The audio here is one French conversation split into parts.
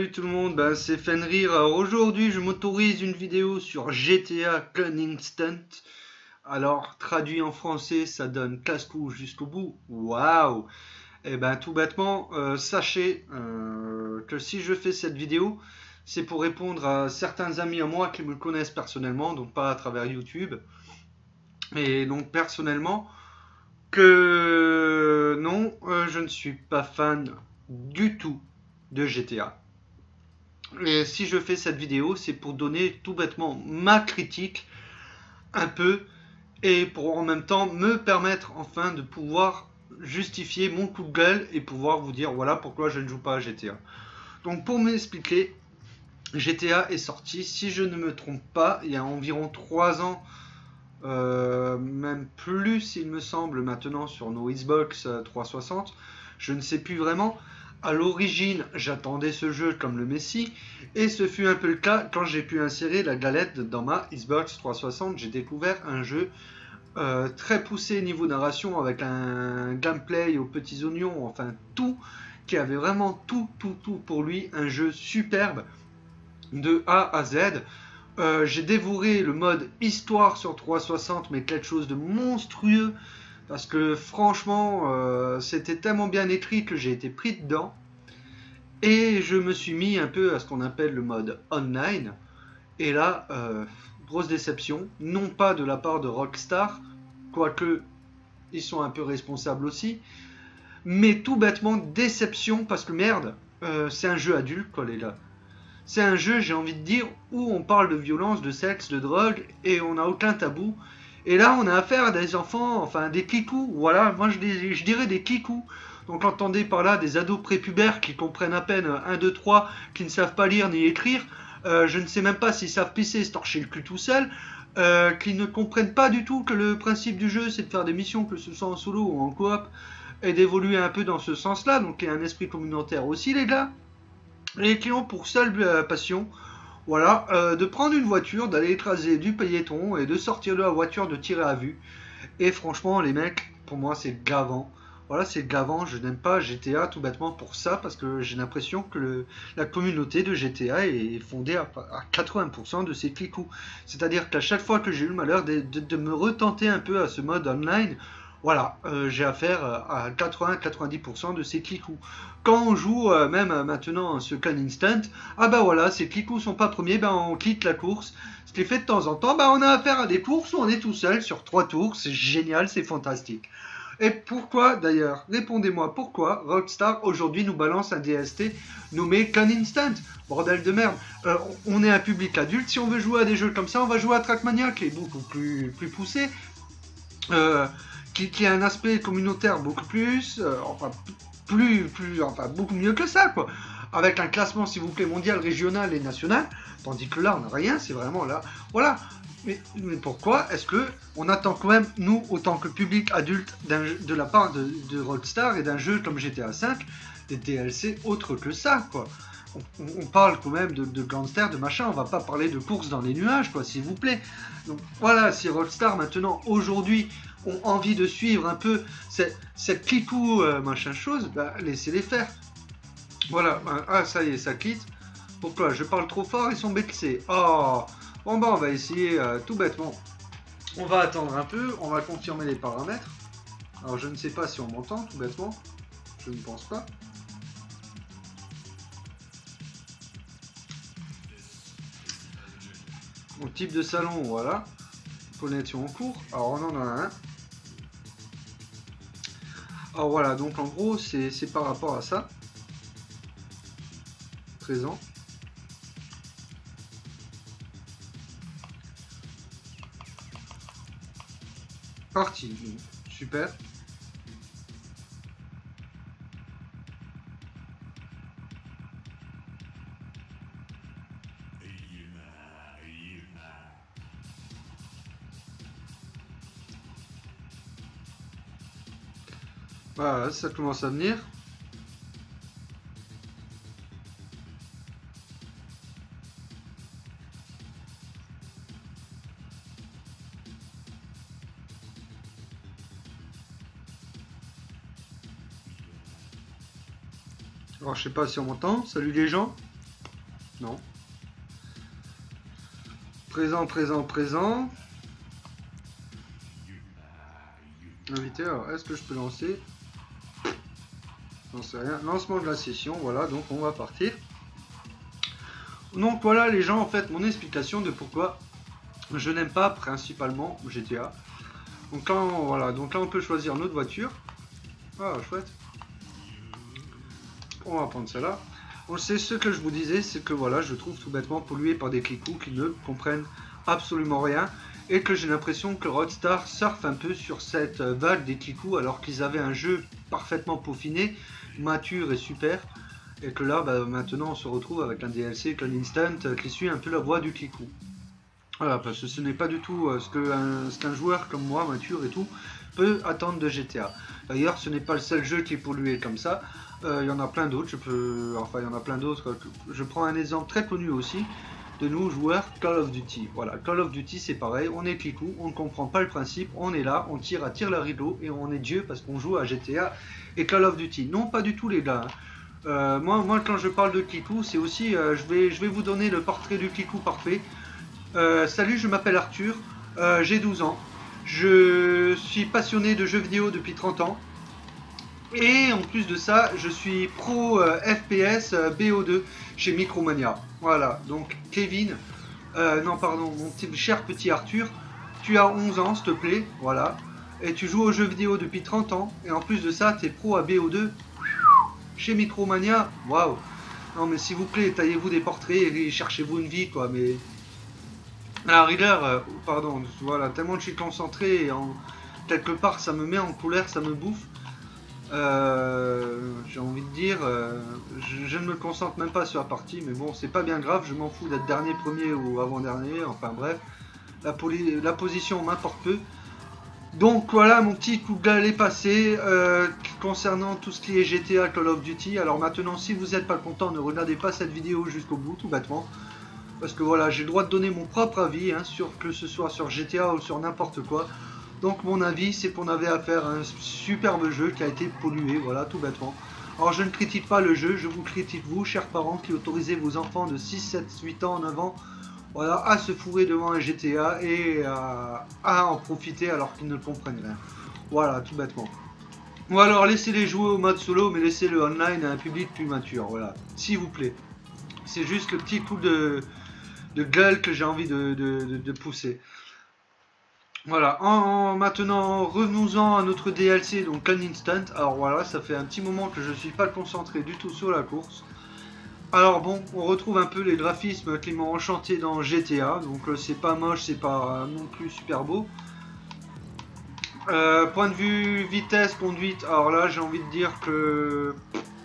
Salut tout le monde, c'est Fenrir. Alors aujourd'hui je m'autorise une vidéo sur GTA Cunning Stunt. Alors traduit en français ça donne casse-cou jusqu'au bout. Waouh! Et tout bêtement, sachez que si je fais cette vidéo, c'est pour répondre à certains amis à moi qui me connaissent personnellement, donc pas à travers YouTube. Et donc personnellement, que non, je ne suis pas fan du tout de GTA. Et si je fais cette vidéo, c'est pour donner tout bêtement ma critique un peu et pour en même temps me permettre enfin de pouvoir justifier mon coup de gueule et pouvoir vous dire voilà pourquoi je ne joue pas à GTA. Donc pour m'expliquer, GTA est sorti, si je ne me trompe pas, il y a environ 3 ans, même plus il me semble maintenant sur nos Xbox 360, je ne sais plus vraiment. À l'origine, j'attendais ce jeu comme le Messi, et ce fut un peu le cas quand j'ai pu insérer la galette dans ma Xbox 360. J'ai découvert un jeu très poussé niveau narration, avec un gameplay aux petits oignons, enfin tout, qui avait vraiment tout pour lui, un jeu superbe de A à Z. J'ai dévoré le mode histoire sur 360, mais quelque chose de monstrueux. Parce que franchement, c'était tellement bien écrit que j'ai été pris dedans. Et je me suis mis un peu à ce qu'on appelle le mode online. Et là, grosse déception. Non pas de la part de Rockstar, quoique ils sont un peu responsables aussi. Mais tout bêtement, déception parce que merde, c'est un jeu adulte quoi les gars. C'est un jeu, j'ai envie de dire, où on parle de violence, de sexe, de drogue, et on n'a aucun tabou. Et là, on a affaire à des enfants, enfin des kikous, voilà, moi je dirais des kikous. Donc entendez par là des ados prépubères qui comprennent à peine 1, 2, 3, qui ne savent pas lire ni écrire. Je ne sais même pas s'ils savent pisser et se torcher le cul tout seul. Qui ne comprennent pas du tout que le principe du jeu, c'est de faire des missions, que ce soit en solo ou en coop, et d'évoluer un peu dans ce sens-là. Donc il y a un esprit communautaire aussi, les gars. Et qui ont pour seule passion, voilà, de prendre une voiture, d'aller écraser du pailleton et de sortir de la voiture, de tirer à vue. Et franchement, les mecs, pour moi, c'est gavant. Voilà, c'est gavant. Je n'aime pas GTA tout bêtement pour ça, parce que j'ai l'impression que la communauté de GTA est fondée à 80% de ces clicous. C'est-à-dire qu'à chaque fois que j'ai eu le malheur de me retenter un peu à ce mode online, voilà, j'ai affaire à 80-90% de ces clicous. Quand on joue même maintenant ce Can Instant, ah bah voilà, ces clicous sont pas premiers, on quitte la course. Ce qui fait de temps en temps, on a affaire à des courses où on est tout seul sur 3 tours, c'est génial, c'est fantastique. Et pourquoi d'ailleurs, répondez-moi, pourquoi Rockstar aujourd'hui nous balance un DST nommé Can Instant? Bordel de merde, on est un public adulte, si on veut jouer à des jeux comme ça, on va jouer à Trackmania qui est beaucoup plus poussé. Qui a un aspect communautaire beaucoup plus, enfin beaucoup mieux que ça quoi, avec un classement s'il vous plaît mondial, régional et national, tandis que là on n'a rien, c'est vraiment là, voilà. Mais pourquoi est-ce que on attend quand même nous, autant que public adulte, de la part de Rockstar et d'un jeu comme GTA V, des DLC autres que ça quoi? On parle quand même de gangsters, de machin, on va pas parler de courses dans les nuages, quoi, s'il vous plaît. Donc voilà, si Rockstar maintenant, aujourd'hui, ont envie de suivre un peu cette kickou machin chose, laissez-les faire. Voilà, ah ça y est, ça quitte. Pourquoi? Je parle trop fort, ils sont vexés. Oh, bon on va essayer tout bêtement. On va attendre un peu, on va confirmer les paramètres. Alors je ne sais pas si on m'entend tout bêtement, je ne pense pas. Mon type de salon, voilà. Connexion en cours. Alors on en a un. Alors voilà, donc en gros, c'est par rapport à ça. Présent. Parti. Super. Voilà, ça commence à venir. Alors je sais pas si on m'entend. Salut les gens. Non. Présent, présent, présent. Invité, alors est-ce que je peux lancer? J'en sais rien. Lancement de la session, voilà, donc on va partir. Donc voilà les gens, en fait, mon explication de pourquoi je n'aime pas principalement GTA. Donc là, voilà, donc là on peut choisir notre voiture. Ah, chouette. On va prendre celle-là. On sait ce que je vous disais, c'est que voilà, je trouve tout bêtement pollué par des clicous qui ne comprennent absolument rien. Et que j'ai l'impression que Rockstar surfe un peu sur cette vague des clicous alors qu'ils avaient un jeu parfaitement peaufiné, mature et super. Et que là, bah, maintenant, on se retrouve avec un DLC comme Instant qui suit un peu la voie du clicou. Voilà, parce que ce n'est pas du tout ce qu'un joueur comme moi, mature et tout, peut attendre de GTA. D'ailleurs, ce n'est pas le seul jeu qui est pollué comme ça. Il y en a plein d'autres. Enfin, il y en a plein d'autres. Je prends un exemple très connu aussi de nous joueurs, Call of Duty. Voilà, Call of Duty, c'est pareil. On est clicou, on ne comprend pas le principe. On est là, on tire à tire-larigot et on est Dieu parce qu'on joue à GTA et Call of Duty. Non, pas du tout, les gars. Moi, quand je parle de clicou, c'est aussi, je vais vous donner le portrait du clicou parfait. Salut, je m'appelle Arthur, j'ai 12 ans, je suis passionné de jeux vidéo depuis 30 ans, et en plus de ça, je suis pro FPS BO2 chez Micromania. Voilà, donc Kevin, non pardon, mon cher petit Arthur, tu as 11 ans, s'il te plaît, voilà, et tu joues aux jeux vidéo depuis 30 ans, et en plus de ça, tu es pro à BO2 chez Micromania, waouh. Non mais s'il vous plaît, taillez-vous des portraits et cherchez-vous une vie, quoi, mais... Alors Reader, pardon, voilà, tellement que je suis concentré et quelque part ça me met en colère, ça me bouffe. J'ai envie de dire, je ne me concentre même pas sur la partie, mais bon, c'est pas bien grave, je m'en fous d'être dernier, premier ou avant-dernier, enfin bref, la position m'importe peu. Donc voilà, mon petit coup de gueule est passé concernant tout ce qui est GTA Call of Duty. Alors maintenant, si vous n'êtes pas content, ne regardez pas cette vidéo jusqu'au bout, tout bêtement. Parce que voilà, j'ai le droit de donner mon propre avis, hein, que ce soit sur GTA ou sur n'importe quoi. Donc mon avis, c'est qu'on avait affaire à un superbe jeu qui a été pollué, voilà, tout bêtement. Alors je ne critique pas le jeu, je vous critique vous, chers parents, qui autorisez vos enfants de 6, 7, 8 ans, 9 ans, voilà, à se fourrer devant un GTA et à en profiter alors qu'ils ne comprennent rien. Voilà, tout bêtement. Ou alors laissez-les jouer au mode solo, mais laissez-le online à un public plus mature, voilà, s'il vous plaît. C'est juste le petit coup de gueule que j'ai envie de pousser. Voilà, maintenant revenons-en à notre DLC, donc un instant. Alors voilà, ça fait un petit moment que je suis pas concentré du tout sur la course. Alors bon, on retrouve un peu les graphismes qui m'ont enchanté dans GTA, donc c'est pas moche, c'est pas non plus super beau. Point de vue vitesse, conduite, alors là j'ai envie de dire que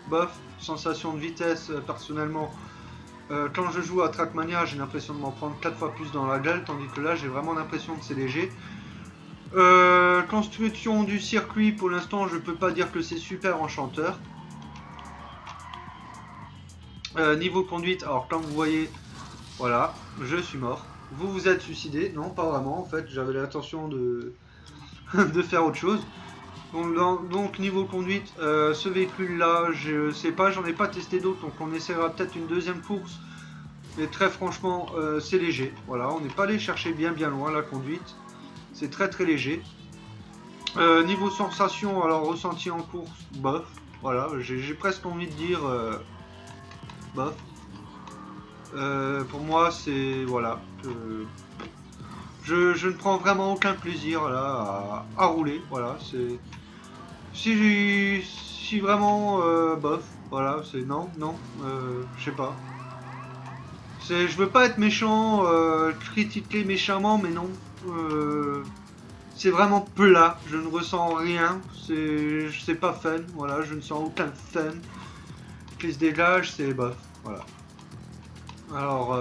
bof, sensation de vitesse personnellement. Quand je joue à Trackmania, j'ai l'impression de m'en prendre 4 fois plus dans la gueule, tandis que là, j'ai vraiment l'impression que c'est léger. Construction du circuit, pour l'instant, je peux pas dire que c'est super enchanteur. Niveau conduite, alors comme vous voyez, voilà, je suis mort. Vous vous êtes suicidé? Non, pas vraiment, en fait, j'avais l'intention de, de faire autre chose. Donc niveau conduite, ce véhicule là, je sais pas, j'en ai pas testé d'autres, donc on essaiera peut-être une deuxième course. Mais très franchement, c'est léger. Voilà, on n'est pas allé chercher bien loin la conduite. C'est très léger. Niveau sensation, alors ressenti en course, bof. Voilà, j'ai presque envie de dire bof. Pour moi, c'est voilà. Je ne prends vraiment aucun plaisir là à rouler. Voilà, c'est si vraiment bof. Voilà, c'est non, je sais pas. Je veux pas être méchant, critiquer méchamment, mais non. C'est vraiment plat, je ne ressens rien. C'est pas fun, voilà, je ne sens aucun fun. Qui se dégage, c'est bof, voilà. Alors,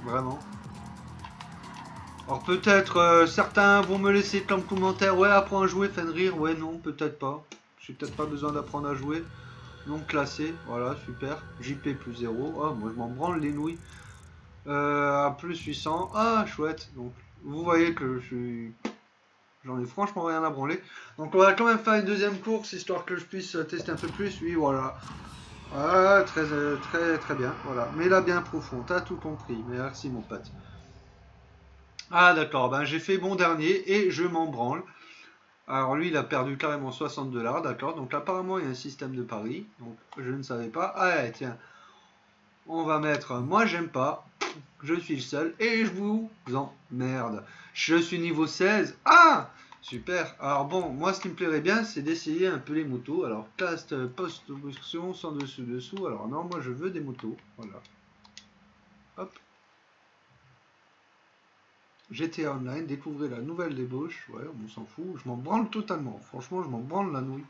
vraiment. Alors peut-être certains vont me laisser comme commentaire, ouais, apprends à jouer, Fenrir, ouais, non, peut-être pas. J'ai peut-être pas besoin d'apprendre à jouer. Non classé, voilà, super. JP plus 0. Ah, moi je m'en branle les nouilles. À plus 800. Ah, chouette. Donc, vous voyez que j'en ai franchement rien à branler. Donc, on va quand même faire une deuxième course histoire que je puisse tester un peu plus. Oui, voilà. Ah, très bien, voilà. Mais là, bien profond, t'as tout compris. Merci, mon pote. Ah, d'accord, ben j'ai fait bon dernier et je m'en branle. Alors lui, il a perdu carrément 60 $, d'accord. Donc apparemment, il y a un système de paris. Donc je ne savais pas. Ah, ouais, tiens, on va mettre moi, j'aime pas. Je suis le seul et je vous emmerde. Je suis niveau 16. Ah, super. Alors bon, moi, ce qui me plairait bien, c'est d'essayer un peu les motos. Alors, cast, post-option, sans dessous. Alors non, moi, je veux des motos. Voilà. Hop. GTA Online, découvrez la nouvelle débauche. Ouais, on s'en fout. Je m'en branle totalement. Franchement, je m'en branle la nouille.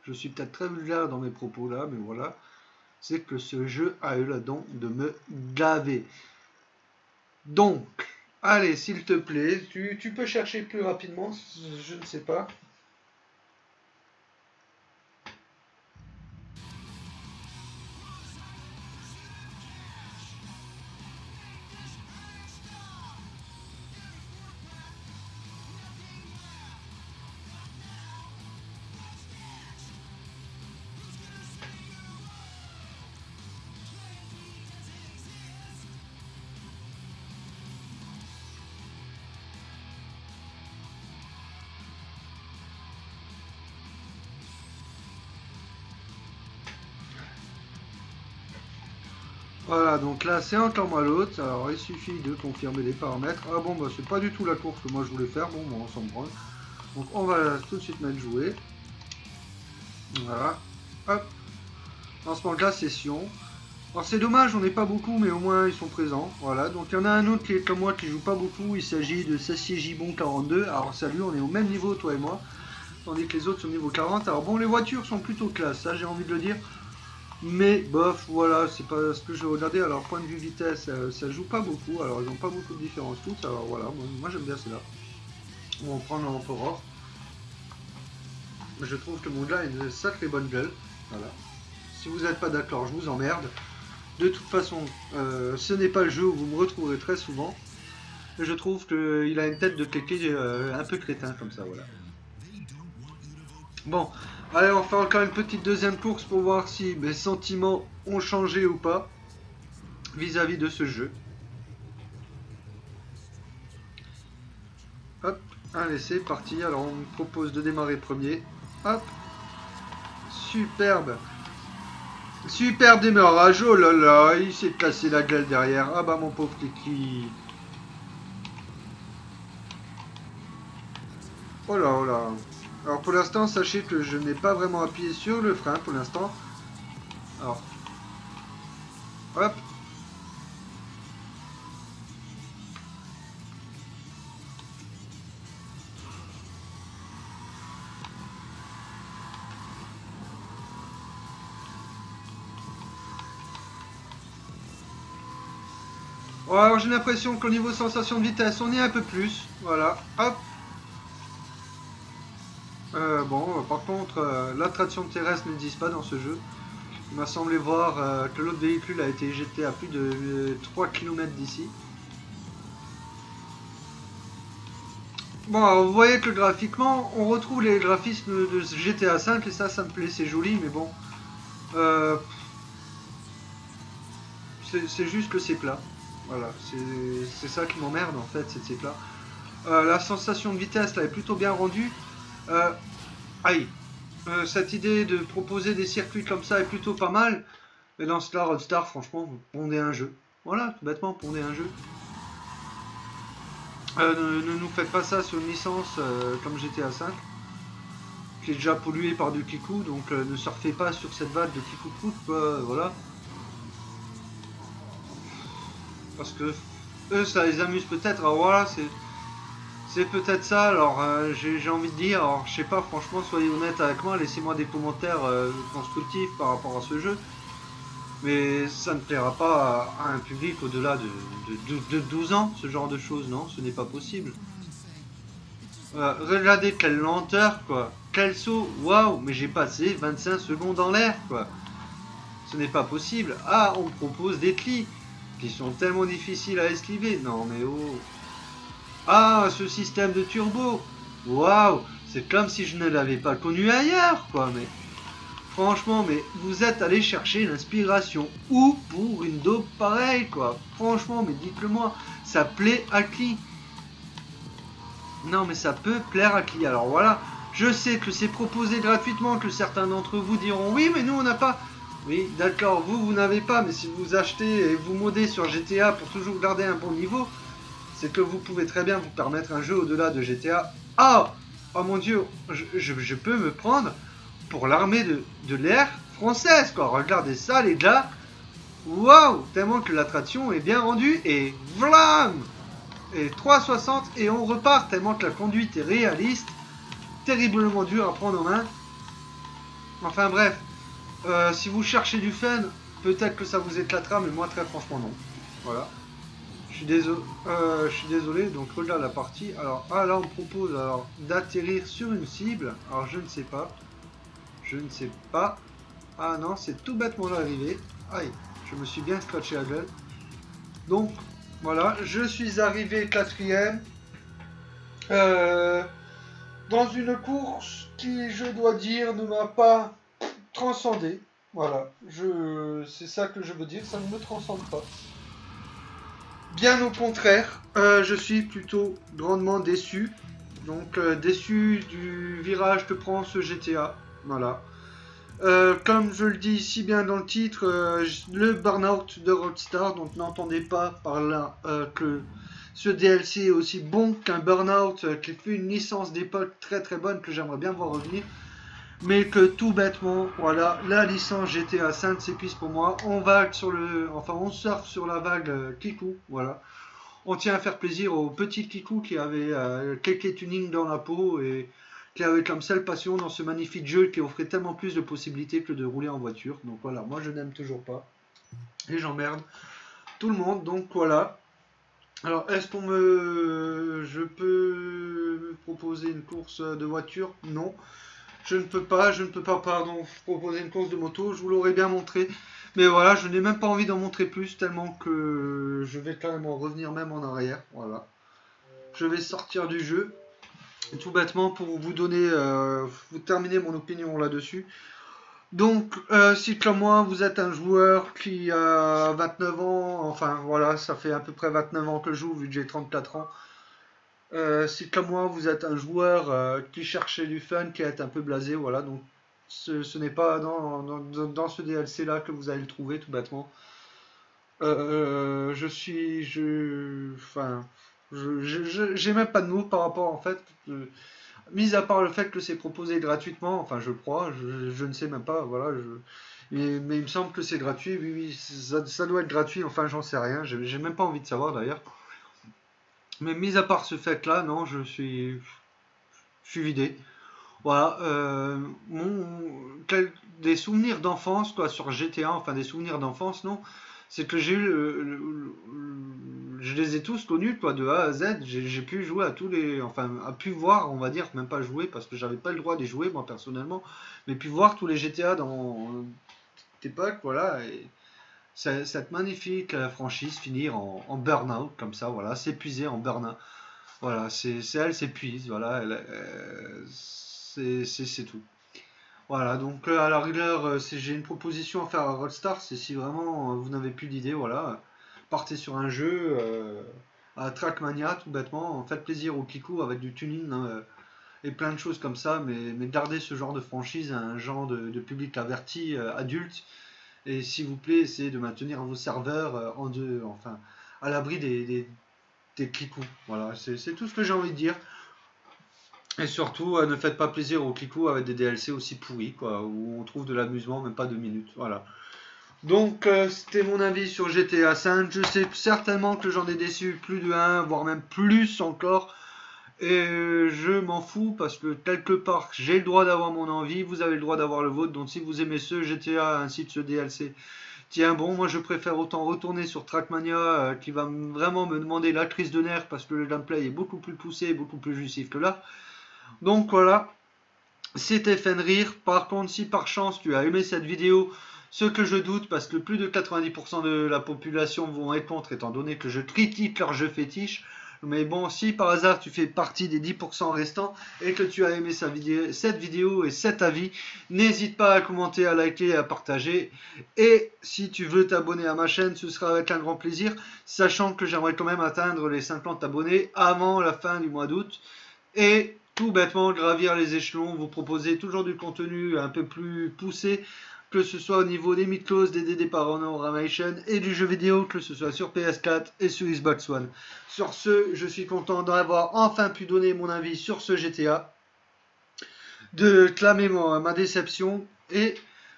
Je suis peut-être très vulgaire dans mes propos là, mais voilà. C'est que ce jeu a eu le don de me gaver. Donc, allez, s'il te plaît, tu peux chercher plus rapidement, je ne sais pas. Voilà, donc là, c'est un temps à l'autre. Alors, il suffit de confirmer les paramètres. Ah bon, bah, c'est pas du tout la course que moi je voulais faire. Bon, bah, on s'en branle. Donc, on va tout de suite mettre jouer. Voilà. Hop. Lancement de la session. Alors c'est dommage, on n'est pas beaucoup, mais au moins ils sont présents. Voilà, donc il y en a un autre qui est comme moi qui joue pas beaucoup. Il s'agit de Sassier Gibon 42. Alors salut, on est au même niveau, toi et moi. Tandis que les autres sont niveau 40. Alors bon, les voitures sont plutôt classe, ça j'ai envie de le dire. Mais bof, voilà, c'est pas ce que je regardais. Alors point de vue vitesse, ça joue pas beaucoup. Alors ils n'ont pas beaucoup de différence toutes. Alors voilà, moi j'aime bien celle-là. On va prendre l'Emperor. Je trouve que mon gars a une sacrée bonne gueule. Voilà. Si vous n'êtes pas d'accord, je vous emmerde. De toute façon, ce n'est pas le jeu où vous me retrouverez très souvent. Je trouve qu'il a une tête de kéké un peu crétin comme ça, voilà. Bon, allez, on fait encore une petite deuxième course pour voir si mes sentiments ont changé ou pas vis-à-vis de ce jeu. Hop, allez, c'est parti. Alors, on me propose de démarrer premier. Hop, superbe. Superbe démarrage, oh là là, il s'est cassé la gueule derrière. Ah bah mon pauvre Kiki. Oh là, oh là. Alors pour l'instant, sachez que je n'ai pas vraiment appuyé sur le frein pour l'instant. Alors, hop. Oh, alors j'ai l'impression qu'au niveau sensation de vitesse, on est un peu plus. Voilà, hop. Bon, par contre, l'attraction terrestre n'existe pas dans ce jeu. Il m'a semblé voir que l'autre véhicule a été jeté à plus de 3 km d'ici. Bon, alors, vous voyez que graphiquement, on retrouve les graphismes de GTA V et ça me plaît, c'est joli, mais bon. C'est juste que c'est plat. Voilà, c'est ça qui m'emmerde en fait, c'est plat. La sensation de vitesse là est plutôt bien rendue. Aïe, cette idée de proposer des circuits comme ça est plutôt pas mal. Mais dans Star Roadstar, franchement, pondez un jeu. Voilà, tout bêtement, pondez un jeu. Ne nous faites pas ça sur une licence comme GTA V, qui est déjà polluée par du kikou, donc ne surfez pas sur cette vague de kikou prout, quoi, voilà. Parce que eux, ça les amuse peut-être, alors voilà, c'est peut-être ça, alors j'ai envie de dire, alors je sais pas, franchement, soyez honnête avec moi, laissez-moi des commentaires constructifs par rapport à ce jeu. Mais ça ne plaira pas à un public au-delà de 12 ans, ce genre de choses, non, ce n'est pas possible. Regardez quelle lenteur, quoi. Quel saut, waouh, mais j'ai passé 25 secondes en l'air, quoi. Ce n'est pas possible. Ah, on me propose des clis qui sont tellement difficiles à esquiver. Non, mais oh. Ah, ce système de turbo. Waouh, c'est comme si je ne l'avais pas connu ailleurs, quoi, mais... Franchement, mais vous êtes allé chercher l'inspiration où pour une dope pareille, quoi. Franchement, mais dites-le moi, ça plaît à qui? Non, mais ça peut plaire à qui? Alors voilà, je sais que c'est proposé gratuitement, que certains d'entre vous diront oui, mais nous on n'a pas. Oui, d'accord, vous n'avez pas, mais si vous achetez et vous modez sur GTA pour toujours garder un bon niveau, c'est que vous pouvez très bien vous permettre un jeu au-delà de GTA. Ah, oh mon dieu, je peux me prendre pour l'armée de l'air française, quoi. Regardez ça, les gars. Waouh, tellement que l'attraction est bien rendue. Et vlam, et 360 et on repart, tellement que la conduite est réaliste. Terriblement dur à prendre en main. Enfin bref, si vous cherchez du fun, peut-être que ça vous éclatera, mais moi très franchement non. Voilà. Je suis désolé, donc regarde la partie. Alors, ah là on me propose alors d'atterrir sur une cible. Alors je ne sais pas. Je ne sais pas. Ah non, c'est tout bêtement l'arrivée. Aïe, je me suis bien scratché la gueule. Donc, voilà, je suis arrivé quatrième. Dans une course qui, je dois dire, ne m'a pas transcendé. Voilà, c'est ça que je veux dire, ça ne me transcende pas. Bien au contraire, je suis plutôt grandement déçu. Donc, déçu du virage que prend ce GTA. Voilà. Comme je le dis si bien dans le titre, le burn-out de Rockstar, donc n'entendez pas par là que ce DLC est aussi bon qu'un burn-out qui fut une licence d'époque très très bonne que j'aimerais bien voir revenir, mais que tout bêtement, voilà, la licence GTA 5 s'épuise pour moi. On surfe sur la vague Kiku, voilà. On tient à faire plaisir au petit Kiku qui avait quelques tunings dans la peau et qui avait comme seule passion dans ce magnifique jeu qui offrait tellement plus de possibilités que de rouler en voiture. Donc voilà, moi je n'aime toujours pas. Et j'emmerde tout le monde, donc voilà. Alors, je peux me proposer une course de voiture? Non. Je ne peux pas, pardon, proposer une course de moto, je vous l'aurais bien montré. Mais voilà, je n'ai même pas envie d'en montrer plus, tellement que je vais carrément revenir même en arrière, voilà. Je vais sortir du jeu. Et tout bêtement pour vous donner, vous terminer mon opinion là-dessus. Donc, si comme moi, vous êtes un joueur qui a 29 ans, enfin voilà, ça fait à peu près 29 ans que je joue, vu que j'ai 34 ans. Si comme moi, vous êtes un joueur qui cherchait du fun, qui est un peu blasé, voilà, donc ce n'est pas dans ce DLC-là que vous allez le trouver, tout bêtement. Enfin, j'ai même pas de mots par rapport, en fait, mis à part le fait que c'est proposé gratuitement, enfin je crois, je ne sais même pas, voilà, mais il me semble que c'est gratuit, oui, oui, ça doit être gratuit, enfin j'en sais rien, j'ai même pas envie de savoir d'ailleurs. Mais mis à part ce fait-là, non, je suis vidé. Voilà, des souvenirs d'enfance, quoi, sur GTA, enfin des souvenirs d'enfance, non, c'est que j'ai eu je les ai tous connus, quoi, de A à Z. J'ai pu jouer à tous les, enfin, à pu voir, on va dire, même pas jouer parce que j'avais pas le droit d'y jouer moi personnellement, mais pu voir tous les GTA dans cette époque, voilà. Et cette magnifique franchise finir en burn-out comme ça, voilà, s'épuiser en burn-out. Voilà, elle s'épuise, voilà, c'est tout. Voilà, donc à la rigueur, si j'ai une proposition à faire à Rockstar, c'est si vraiment vous n'avez plus d'idée, voilà, partez sur un jeu à Trackmania, tout bêtement, faites plaisir au Kiku avec du tuning hein, et plein de choses comme ça, mais gardez ce genre de franchise à un genre de public averti, adulte, et s'il vous plaît, essayez de maintenir vos serveurs enfin, à l'abri des Kiku. Voilà, c'est tout ce que j'ai envie de dire. Et surtout, ne faites pas plaisir aux Kiku avec des DLC aussi pourris, quoi, où on trouve de l'amusement, même pas 2 minutes. Voilà. Donc, c'était mon avis sur GTA 5. Je sais certainement que j'en ai déçu plus de 1, voire même plus encore. Et je m'en fous parce que quelque part, j'ai le droit d'avoir mon envie, vous avez le droit d'avoir le vôtre. Donc, si vous aimez ce GTA ainsi que ce DLC, tiens bon, moi je préfère autant retourner sur Trackmania qui va vraiment me demander la crise de nerfs parce que le gameplay est beaucoup plus poussé, beaucoup plus jouissif que là. Donc voilà, c'était Fenrir. Par contre, si par chance tu as aimé cette vidéo, ce que je doute parce que plus de 90% de la population vont être contre étant donné que je critique leur jeu fétiche, Mais bon, si par hasard tu fais partie des 10% restants et que tu as aimé cette vidéo et cet avis, n'hésite pas à commenter, à liker et à partager. Et si tu veux t'abonner à ma chaîne, ce sera avec un grand plaisir, sachant que j'aimerais quand même atteindre les 50 abonnés avant la fin du mois d'août. Et tout bêtement gravir les échelons, vous proposer toujours du contenu un peu plus poussé, que ce soit au niveau des mythos, des DD Paranormation et du jeu vidéo, que ce soit sur PS4 et sur Xbox One. Sur ce, je suis content d'avoir enfin pu donner mon avis sur ce GTA, de clamer ma déception, et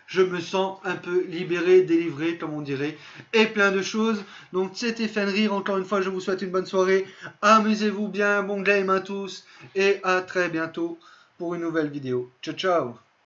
je me sens un peu libéré, délivré, comme on dirait, et plein de choses. Donc c'était Fenrir, encore une fois, je vous souhaite une bonne soirée, amusez-vous bien, bon game à tous, et à très bientôt pour une nouvelle vidéo. Ciao, ciao!